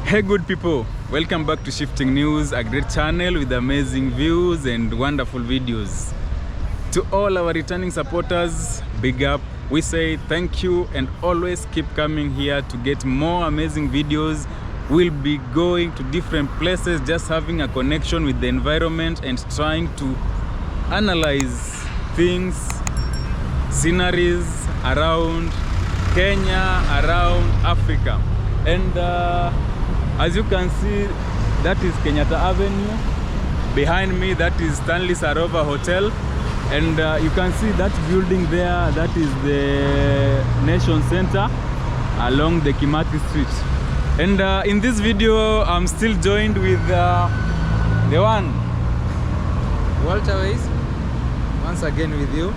Hey good people, welcome back to Shifting News, a great channel with amazing views and wonderful videos. To all our returning supporters, big up. We say thank you and always keep coming here to get more amazing videos. We'll be going to different places, just having a connection with the environment and trying to analyze things, sceneries around Kenya, around Africa. And as you can see, that is Kenyatta Avenue. Behind me, that is Sarova Hotel. And you can see that building there, that is the Nation Center along the Kimati Street. And in this video, I'm still joined with the one, Walter Ways, once again with you.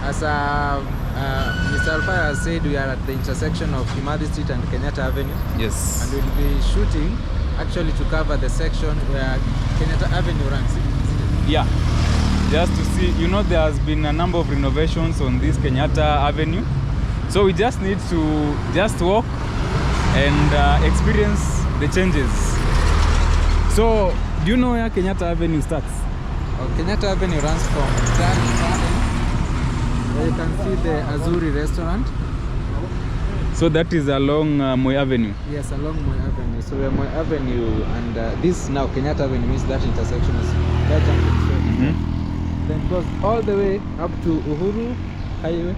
As Mr. Alfaya has said, we are at the intersection of Kimati Street and Kenyatta Avenue. yes, And we'll be shooting actually to cover the section where Kenyatta Avenue runs. yeah, just to see, you know, there has been a number of renovations on this Kenyatta Avenue. So we just need to just walk and experience the changes. So, do you know where Kenyatta Avenue starts? Kenyatta Avenue runs from Garden. Where you can see the Azuri restaurant. So that is along Moi Avenue. Yes, along Moi Avenue. So we're Moi Avenue, and this now Kenyatta Avenue means that intersection is that junction straight. Then it goes all the way up to Uhuru Highway.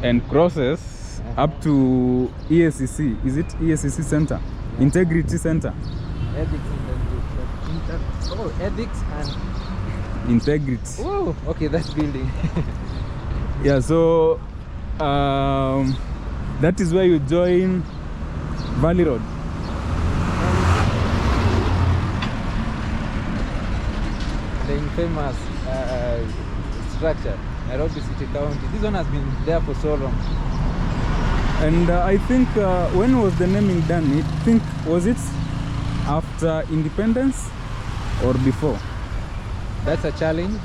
And crosses up to ESCC. Is it ESCC Center? Yeah. Integrity Center. Ethics and ethics and Integrity. oh, okay, that building. Yeah, so that is where you join Valley Road. The infamous structure, Nairobi City County. This one has been there for so long. And I think when was the naming done? I think, was it after independence or before? That's a challenge.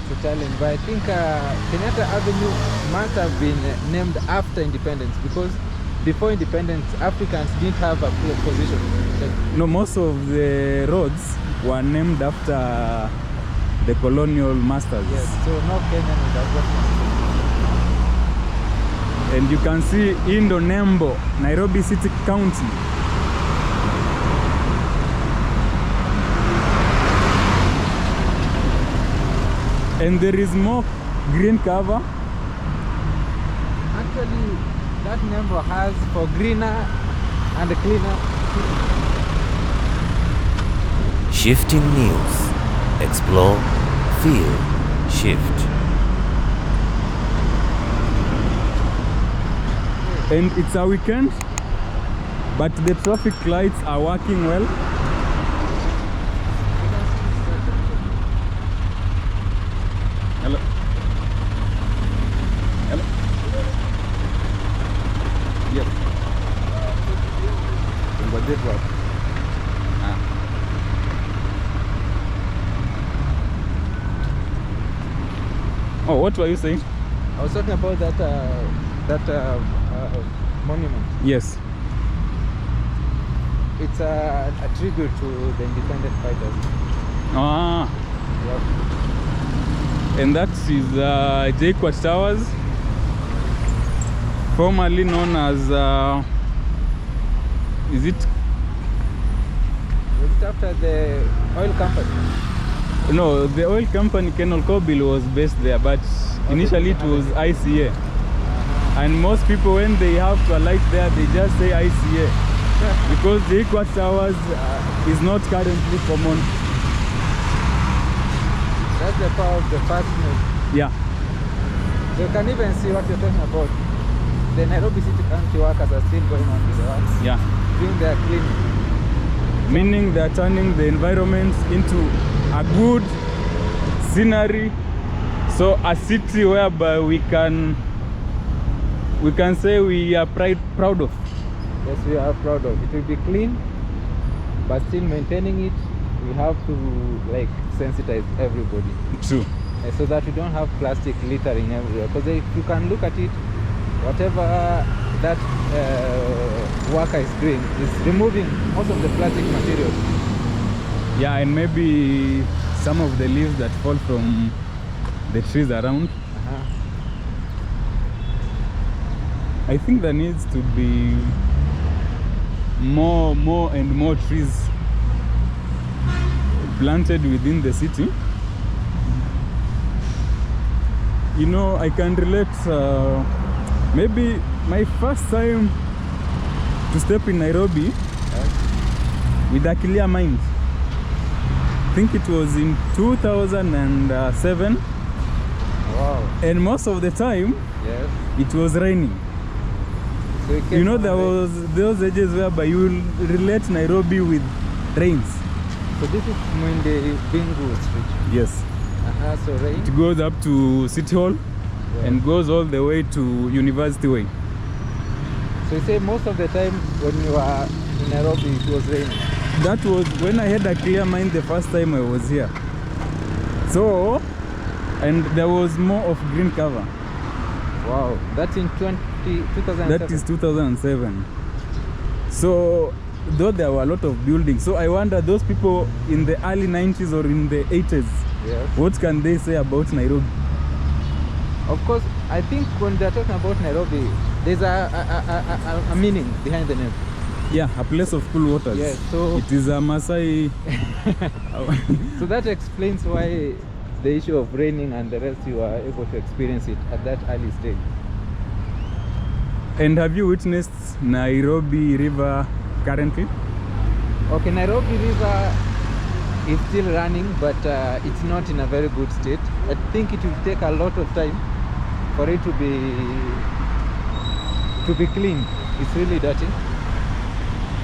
It's a challenge, but I think Kenyatta Avenue must have been named after independence, because before independence, Africans didn't have a position. No, most of the roads were named after the colonial masters. Yes, so no Kenyan would have got. And you can see Indo Nembo, Nairobi City County. And there is more green cover. Actually, that number has for greener and cleaner. Shifting News. Explore, feel, shift. And it's a weekend, but the traffic lights are working well. Hello. Hello. Yes. Oh, what were you saying? I was talking about that monument. Yes. It's a tribute to the independent fighters. Ah. Yep. And that is Nyayo Towers, formerly known as is it? Was it after the oil company? No, the oil company Kenol Kobil was based there, but initially it was ICA. And most people, when they have to alight there, they just say ICA because Nyayo Towers is not currently common. That's the power of the fast move. Yeah. You can even see what you're talking about. The Nairobi City County workers are still going on with the work, Yeah. doing their cleaning. Meaning they are turning the environment into a good scenery. So a city whereby we can say we are proud of. Yes, we are proud of. It will be clean, but still maintaining it. We have to like sensitize everybody. True. So that we don't have plastic littering everywhere. Because if you can look at it, whatever that worker is doing is removing most of the plastic materials. Yeah, and maybe some of the leaves that fall from the trees around. I think there needs to be more and more trees planted within the city. You know, I can relate, maybe my first time to step in Nairobi with a clear mind. I think it was in 2007. Wow. And most of the time, Yes. it was raining. So it came You know, from there rain. was those ages whereby you will relate Nairobi with rains. So this is Mwende Bingu Street. Yes. So rain. It goes up to City Hall and goes all the way to University Way. So you say most of the time when you are in Nairobi it was raining. That was when I had a clear mind the first time I was here. So, and there was more of green cover. Wow. That's in 2007. That is 2007. So, though there were a lot of buildings, so I wonder those people in the early 90s or in the 80s, Yes. what can they say about Nairobi? Of course, I think when they're talking about Nairobi, there's a meaning behind the name. Yeah, a place of cool waters. Yes, so It is a Maasai. so that explains why the issue of raining and the rest you are able to experience it at that early stage. And have you witnessed Nairobi River currently? Okay, Nairobi River is still running, but it's not in a very good state. I think it will take a lot of time for it to be clean. It's really dirty.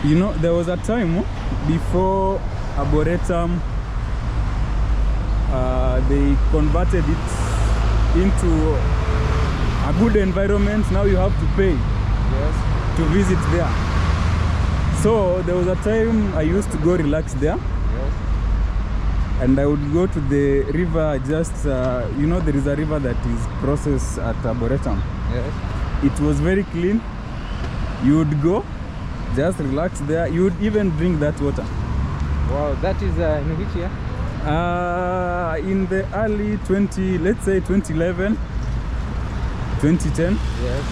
You know, there was a time before Aboretum, they converted it into a good environment. Now you have to pay Yes. to visit there. So there was a time I used to go relax there, Yes. and I would go to the river. Just you know, there is a river that is processed at Aboretum. Yes. It was very clean. You would go, just relax there. You would even drink that water. Wow, that is in which year? In the early 2011, 2010, Yes.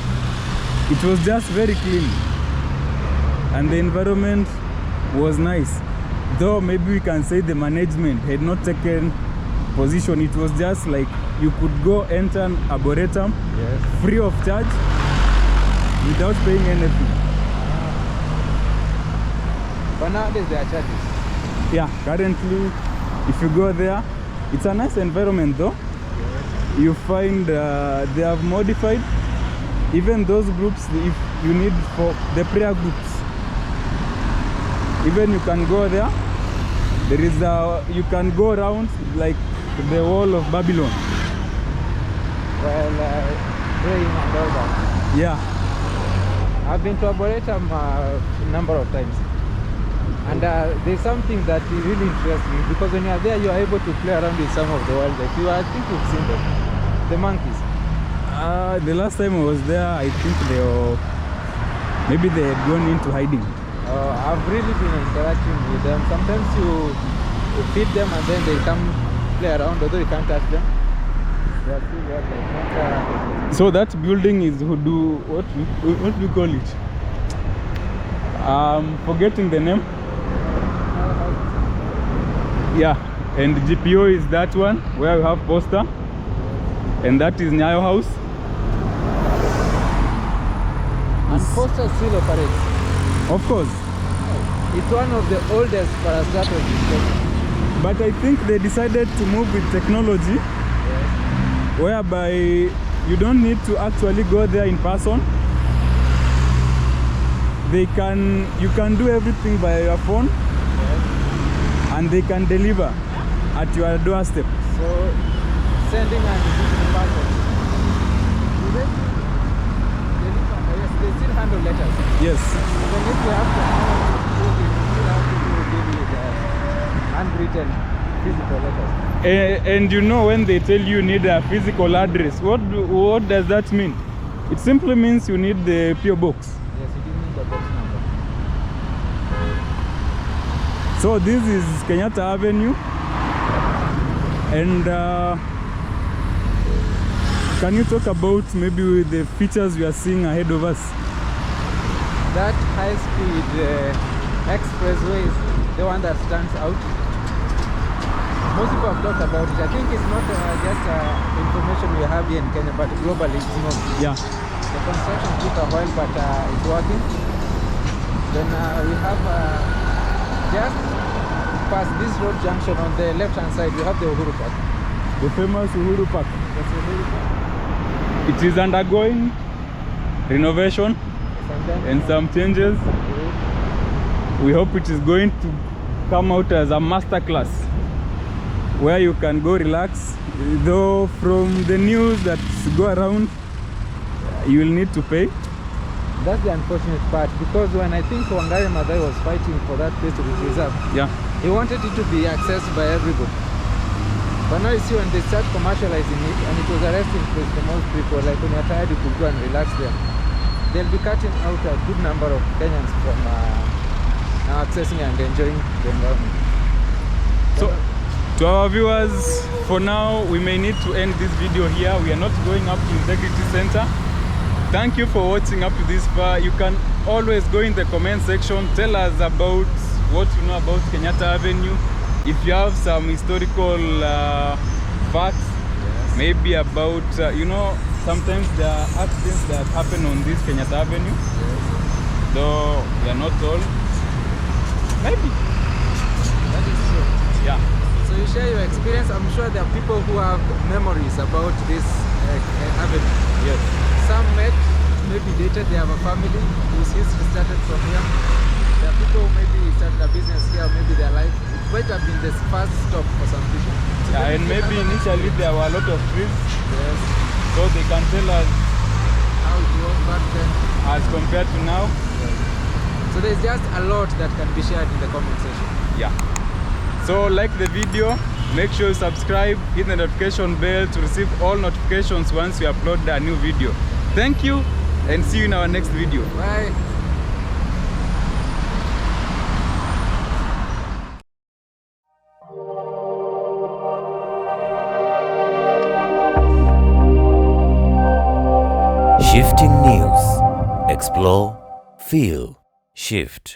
it was just very clean. And the environment was nice. Though maybe we can say the management had not taken position. It was just like you could go enter Aboretum Yes. free of charge without paying anything. But nowadays there are charges. Yeah, currently, if you go there, it's a nice environment though. You find they have modified even those groups. If you need for the prayer groups, even you can go there. There is you can go around like the wall of Babylon. Well, praying and all that. Yeah, I've been to Aboretum a number of times. And there's something that really interests me, because when you are there, you are able to play around with some of the wildlife. I think you've seen them, the monkeys. the last time I was there, I think maybe they had gone into hiding. I've really been interacting with them. Sometimes you feed them and then they come play around, although you can't touch them. They are still wildlife. So that building is what do you call it? Forgetting the name. Yeah, and GPO is that one where we have poster, and that is Nyayo House. And Poster still operates. Of course, It's one of the oldest parastatals. but I think they decided to move with technology, whereby you don't need to actually go there in person. You can do everything by your phone, and they can deliver at your doorstep. So sending and receiving parcels. Do they deliver? Yes, they still handle letters. Yes. Even if you have to handle it, you still have to deal with handwritten physical letters. And you know, when they tell you need a physical address, what does that mean? It simply means you need the PO box. Yes, you give me the box number. So this is Kenyatta Avenue, and can you talk about maybe the features we are seeing ahead of us? That high-speed expressway is the one that stands out. Most people have talked about it. I think it's not just information we have here in Kenya, but globally it's known. Yeah. The construction took a while, but it's working. Then we have just past this road junction on the left-hand side, we have the Uhuru Park. The famous Uhuru Park. That's Uhuru Park. It is undergoing renovation and some changes. We hope it is going to come out as a master class where you can go relax. Though from the news that go around, you will need to pay. That's the unfortunate part, because when I think Wangari Maathai was fighting for that place to be preserved, Yeah. he wanted it to be accessed by everybody. But now you see when they start commercializing it, and it was a resting place for most people, like when you're tired you could go and relax there. They'll be cutting out a good number of Kenyans from now accessing and enjoying the environment. So to our viewers, for now we may need to end this video here. We are not going up to Integrity Center. Thank you for watching up to this far. You can always go in the comment section, tell us about what you know about Kenyatta Avenue. If you have some historical facts, Yes. maybe about, you know, sometimes there are accidents that happen on this Kenyatta Avenue, though they are not all. Maybe. That is true. Yeah. So you share your experience. I'm sure there are people who have memories about this avenue. Yes. Some met, maybe dated, they have a family whose history started from here. There are people who maybe started a business here, maybe their life. It might have been the first stop for some people. So Yeah, and maybe initially there were a lot of trees, Yes. so they can tell us How it was back then. as compared to now. So there's just a lot that can be shared in the comment section. Yeah. So like the video, make sure you subscribe, hit the notification bell to receive all notifications once we upload a new video. Thank you, and see you in our next video. Bye. Shifting News. Explore, feel, shift.